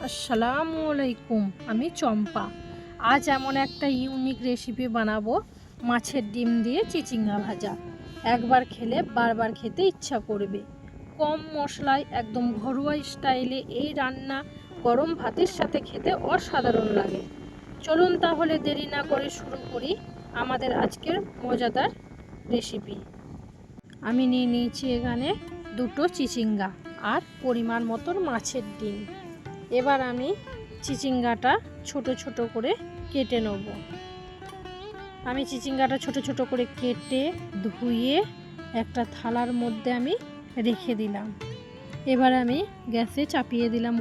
আসসালামু আলাইকুম। আমি চম্পা। আজ এমন একটা ইউনিক রেসিপি বানাবো, মাছের ডিম দিয়ে চিচিঙ্গা ভাজা। একবার খেলে বারবার খেতে ইচ্ছা করবে। কম মশলায় একদম ঘরোয়া স্টাইলে এই রান্না গরম ভাতের সাথে খেতে অসাধারণ লাগে। চলুন তাহলে দেরি না করে শুরু করি আমাদের আজকের মজাদার রেসিপি। আমি নিয়ে নিয়েছি এখানে দুটো চিচিঙ্গা আর পরিমাণ মতন মাছের ডিম। এবার আমি চিচিঙ্গাটা ছোট ছোট করে কেটে নেব। আমি চিচিঙ্গাটা ছোট ছোট করে কেটে ধুয়ে একটা থালার মধ্যে আমি রেখে দিলাম। এবার আমি গ্যাসে চাপিয়ে দিলাম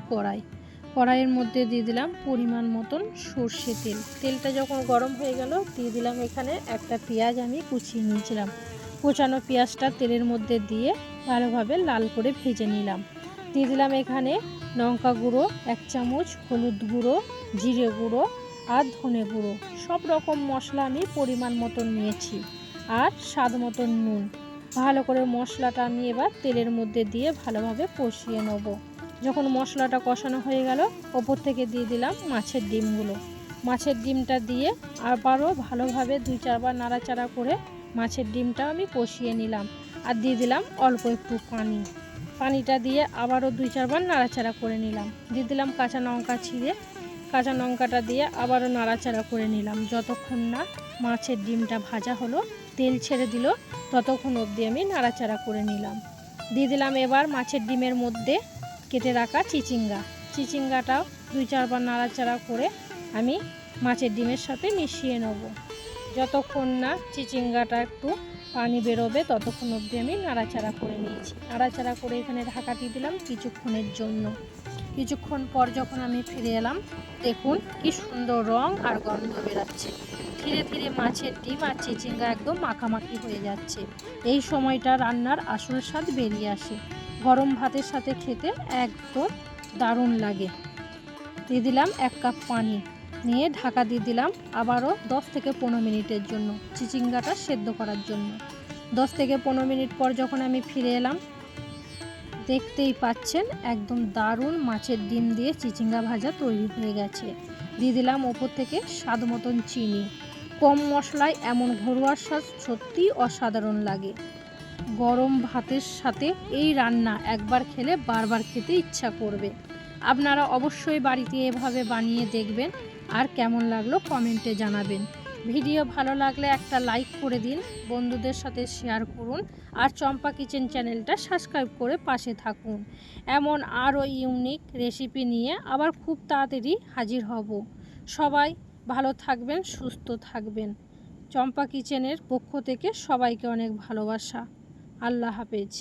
কড়াইয়ের মধ্যে দিয়ে দিলাম পরিমাণ মতন সর্ষে তেল। তেলটা যখন গরম হয়ে গেল দিয়ে দিলাম এখানে একটা পেঁয়াজ আমি কুচিয়ে নিয়েছিলাম। কোচানো পেঁয়াজটা তেলের মধ্যে দিয়ে ভালোভাবে লাল করে ভেজে নিলাম। দিয়ে দিলাম এখানে লঙ্কা গুঁড়ো 1 চামচ, হলুদ গুঁড়ো, জিরে গুঁড়ো আর ধনে গুঁড়ো। সব রকম মশলা আমি পরিমাণ মতন নিয়েছি আর স্বাদ মতন নুন। ভালো করে মশলাটা আমি এবার তেলের মধ্যে দিয়ে ভালোভাবে কষিয়ে নেব। যখন মশলাটা কষানো হয়ে গেল ওপর থেকে দিয়ে দিলাম মাছের ডিমগুলো। মাছের ডিমটা দিয়ে আবারও ভালোভাবে 2-4 বার নাড়াচাড়া করে মাছের ডিমটা আমি কষিয়ে নিলাম আর দিয়ে দিলাম অল্প একটু পানিটা দিয়ে আবারও 2-4 বার নাড়াচাড়া করে নিলাম। দিয়ে দিলাম কাঁচা লঙ্কা ছিঁড়ে, কাঁচা লঙ্কাটা দিয়ে আবারও নাড়াচাড়া করে নিলাম। যতক্ষণ না মাছের ডিমটা ভাজা হলো, তেল ছেড়ে দিল, ততক্ষণ অবধি আমি নাড়াচাড়া করে নিলাম। দিয়ে দিলাম এবার মাছের ডিমের মধ্যে কেটে রাখা চিচিঙ্গাটাও 2-4 বার নাড়াচাড়া করে আমি মাছের ডিমের সাথে মিশিয়ে নেব। যতক্ষণ না চিচিঙ্গাটা একটু পানি বেরোবে ততক্ষণ অবধি আমি নাড়াচাড়া করে নিয়েছি। নাড়াচাড়া করে এখানে ঢাকা দিয়ে দিলাম কিছুক্ষণের জন্য। কিছুক্ষণ পর যখন আমি ফিরে এলাম, দেখুন কি সুন্দর রং আর গন্ধ বেরাচ্ছে। ধীরে ধীরে মাছের ডিম আর চিচিঙ্গা একদম মাখামাখি হয়ে যাচ্ছে। এই সময়টা রান্নার আসল স্বাদ বেরিয়ে আসে। গরম ভাতের সাথে খেতে একদম দারুণ লাগে। দিয়ে দিলাম 1 কাপ পানি, নিয়ে ঢাকা দিয়ে দিলাম আবারও 10 থেকে 15 মিনিটের জন্য চিচিঙ্গাটা সেদ্ধ করার জন্য। 10 থেকে 15 মিনিট পর যখন আমি ফিরে এলাম, দেখতেই পাচ্ছেন একদম দারুণ মাছের ডিম দিয়ে চিচিঙ্গা ভাজা তৈরি হয়ে গেছে। দিয়ে দিলাম ওপর থেকে স্বাদ মতন চিনি। কম মশলায় এমন ঘরোয়া স্বাদ সত্যিই অসাধারণ লাগে। গরম ভাতের সাথে এই রান্না একবার খেলে বারবার খেতে ইচ্ছা করবে। আপনারা অবশ্যই বাড়িতে এভাবে বানিয়ে দেখবেন আর কেমন লাগলো কমেন্টে জানাবেন। ভিডিও ভালো লাগলে একটা লাইক করে দিন, বন্ধুদের সাথে শেয়ার করুন আর চম্পা কিচেন চ্যানেলটা সাবস্ক্রাইব করে পাশে থাকুন। এমন আরও ইউনিক রেসিপি নিয়ে আবার খুব তাড়াতাড়ি হাজির হব। সবাই ভালো থাকবেন, সুস্থ থাকবেন। চম্পা কিচেনের পক্ষ থেকে সবাইকে অনেক ভালোবাসা। আল্লাহ হাফেজ।